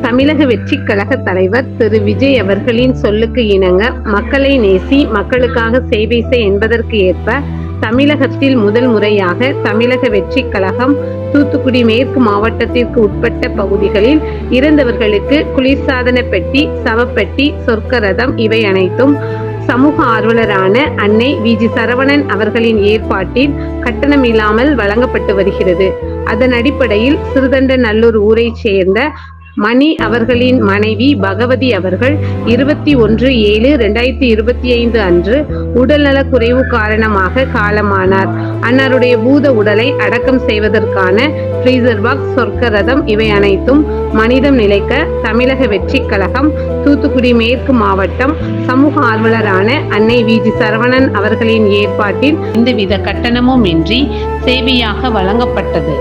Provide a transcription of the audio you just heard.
தமிழக வெற்றி கழக தலைவர் திரு விஜய் அவர்களின் சொல்லுக்கு இணங்க மக்களை நேசி மக்களுக்காக சேவை செய் என்பதற்கு ஏற்ப தமிழகத்தில் முதல் முறையாக தமிழக வெற்றி கழகம் தூத்துக்குடி மேற்கு மாவட்டத்திற்கு உட்பட்ட பகுதிகளில் இறந்தவர்களுக்கு குளிர்சாதன பெட்டி, சவப்பெட்டி, சொர்க்க ரதம் இவை அனைத்தும் சமூக ஆர்வலரான அன்னை விஜி சரவணன் அவர்களின் ஏற்பாட்டில் கட்டணம் இல்லாமல் வழங்கப்பட்டு வருகிறது. அதன் அடிப்படையில் சிறுதண்டநல்லூர் ஊரைச் சேர்ந்த மணி அவர்களின் மனைவி பகவதி அவர்கள் 21/7/2025 அன்று உடல்நலக் குறைவு காரணமாக காலமானார். அன்னாருடைய பூத உடலை அடக்கம் செய்வதற்கான ஃப்ரீசர் பாக்ஸ், சொர்க்க ரதம் இவை அனைத்தும் மனிதம் நிலைக்க தமிழக வெற்றி கழகம் தூத்துக்குடி மேற்கு மாவட்டம் சமூக ஆர்வலரான அன்னை விஜி சரவணன் அவர்களின் ஏற்பாட்டில் எந்தவித கட்டணமும் இன்றி சேவையாக வழங்கப்பட்டது.